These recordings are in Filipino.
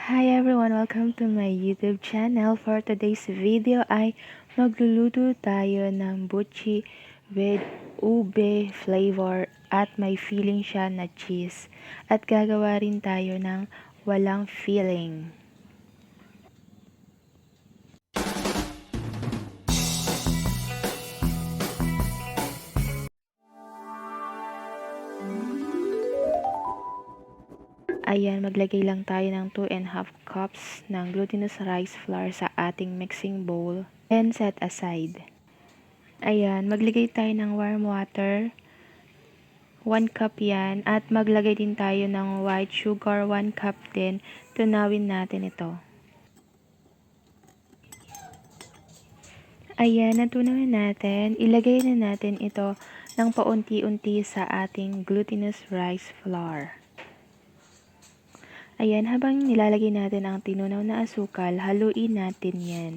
Hi everyone! Welcome to my YouTube channel. For today's video ay magluluto tayo ng buchi with ube flavor at may filling siya na cheese. At gagawa rin tayo ng walang filling. Ayan, maglagay lang tayo ng 2½ cups ng glutinous rice flour sa ating mixing bowl. Then set aside. Ayan, maglagay tayo ng warm water. 1 cup yan. At maglagay din tayo ng white sugar. 1 cup din. Tunawin natin ito. Ayan, natunawan natin. Ilagay na natin ito ng paunti-unti sa ating glutinous rice flour. Ayan, habang nilalagay natin ang tinunaw na asukal, haluin natin yan.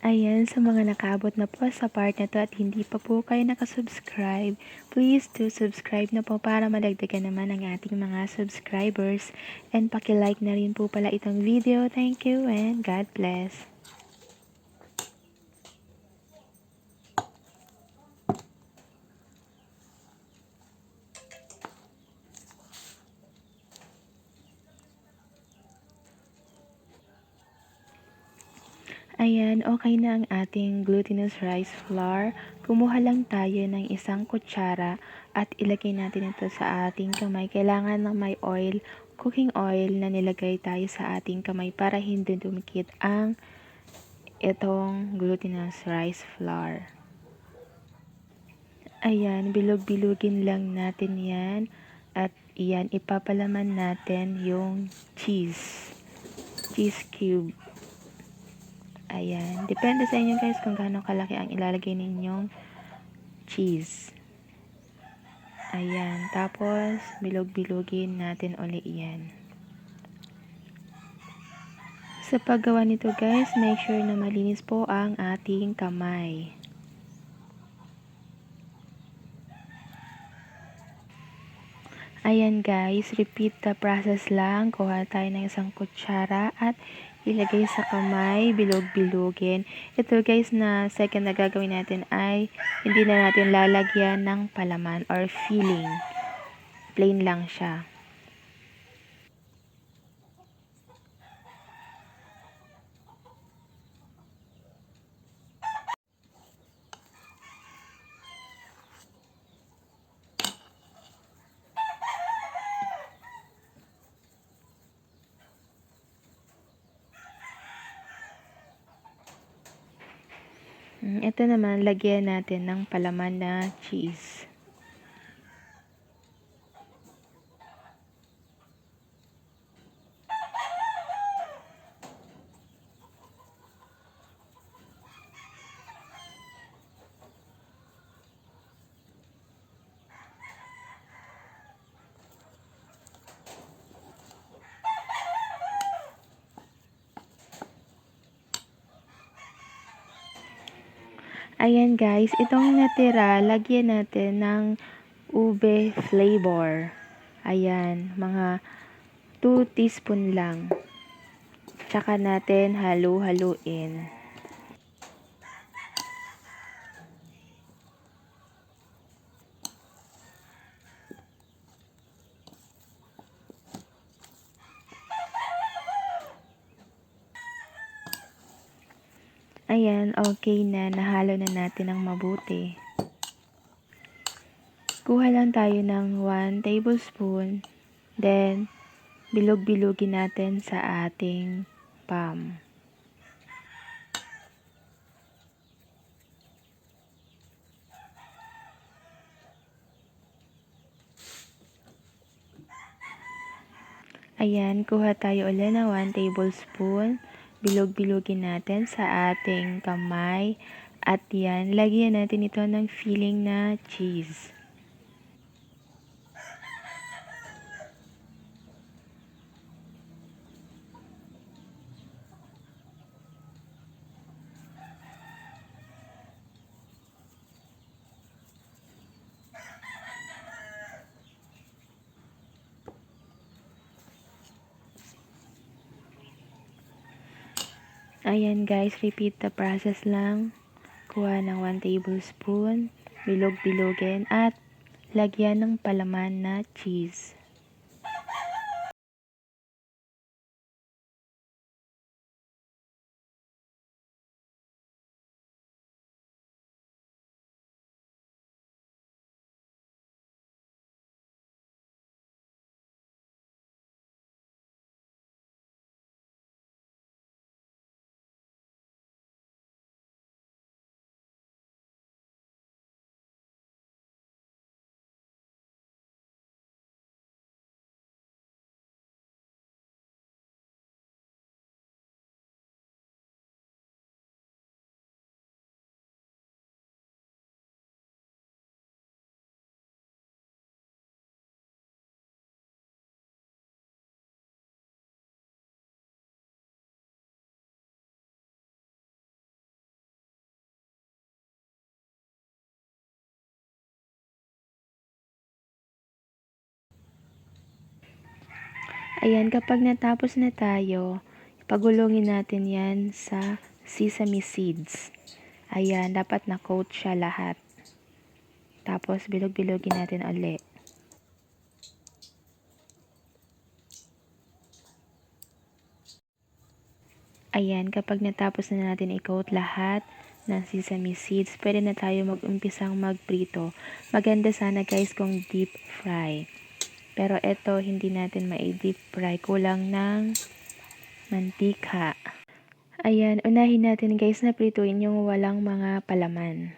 Ayan, sa mga nakaabot na po sa part na to at hindi pa po kayo nakasubscribe, please do subscribe na po para madagdagan naman ang ating mga subscribers. And paki-like na rin po pala itong video. Thank you and God bless. Ayan, okay na ang ating glutinous rice flour. Kumuha lang tayo ng 1 kutsara at ilagay natin ito sa ating kamay. Kailangan ng may oil, cooking oil na nilagay tayo sa ating kamay para hindi dumikit ang itong glutinous rice flour. Ayan, bilog-bilugin lang natin yan. At iyan, ipapalaman natin yung cheese cube. Ayan. Depende sa inyo guys kung gaano kalaki ang ilalagay ninyong cheese. Ayan. Tapos, bilog-bilugin natin uli yan. Sa paggawa nito guys, make sure na malinis po ang ating kamay. Ayan guys, repeat the process lang. Kuha tayo ng 1 kutsara at ilagay sa kamay, bilog-bilugin. Ito guys na second na gagawin natin ay hindi na natin lalagyan ng palaman or filling. Plain lang siya. Ito naman, lagyan natin ng palaman na cheese. Ayan guys, itong natira, lagyan natin ng ube flavor. Ayan, mga 2 teaspoon lang. Tsaka natin halu-haluin. Ayan, okay na. Nahalo na natin ng mabuti. Kuha lang tayo ng 1 tablespoon. Then, bilog-bilugin natin sa ating palm. Ayan, kuha tayo ulit ng 1 tablespoon. Bilog-bilugin natin sa ating kamay. At yan, lagyan natin ito ng filling na cheese. Ayan guys, repeat the process lang. Kuha ng 1 tablespoon, bilog-bilogin at lagyan ng palaman na cheese. Ayan, kapag natapos na tayo, pagulungin natin yan sa sesame seeds. Ayan, dapat na-coat siya lahat. Tapos, bilog-bilogin natin ulit. Ayan, kapag natapos na natin i-coat lahat ng sesame seeds, pwede na tayo mag-umpisang magprito. Maganda sana guys kung deep fry. Pero eto, hindi natin ma-deep fry. Kulang ng mantika. Ayan, unahin natin guys na prituin yung walang mga palaman.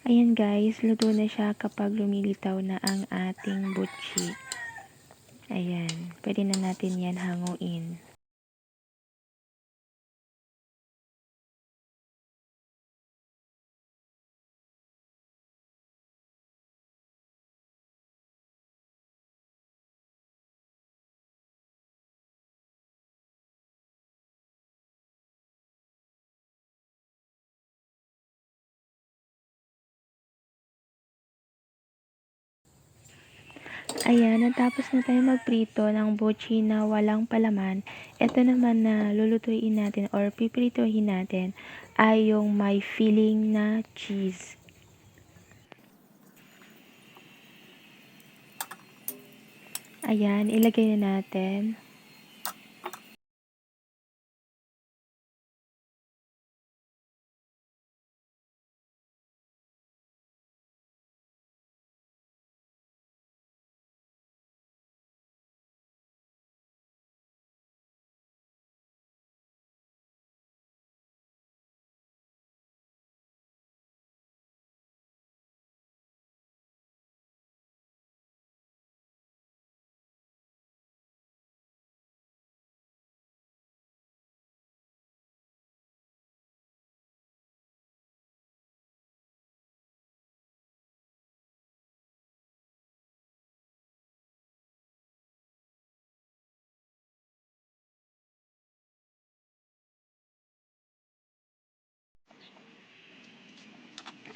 Ayan guys, luto na siya kapag lumilitaw na ang ating butchi. Ayan, pwede na natin yan hanguin. Ayan, natapos na tayo magprito ng butchi na walang palaman. Ito naman na lulutuin natin or piprituhin natin ay yung may filling na cheese. Ayan, ilagay na natin.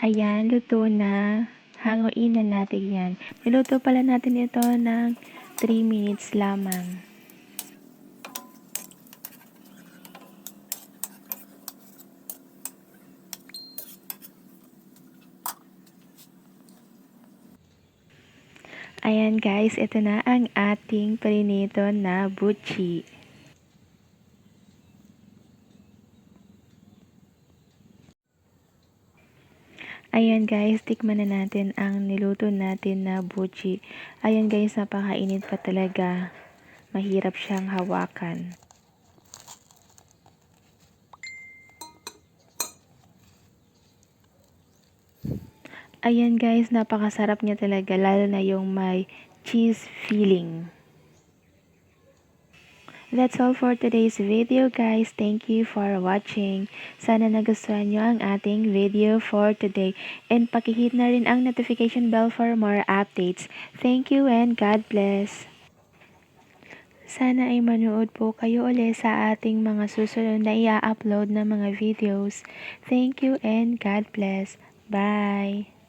Ayan, luto na. Hanguin na natin yan. Niluto pala natin ito ng 3 minutes lamang. Ayan guys, ito na ang ating prinito na butchi. Ayan guys, tikman na natin ang niluto natin na buchi. Ayan guys, napakainit pa talaga. Mahirap siyang hawakan. Ayan guys, napakasarap niya talaga, lalo na yung may cheese filling. That's all for today's video guys. Thank you for watching. Sana nagustuhan nyo ang ating video for today. And pakihit na rin ang notification bell for more updates. Thank you and God bless. Sana ay manood po kayo ulit sa ating mga susunod na i-upload na mga videos. Thank you and God bless. Bye!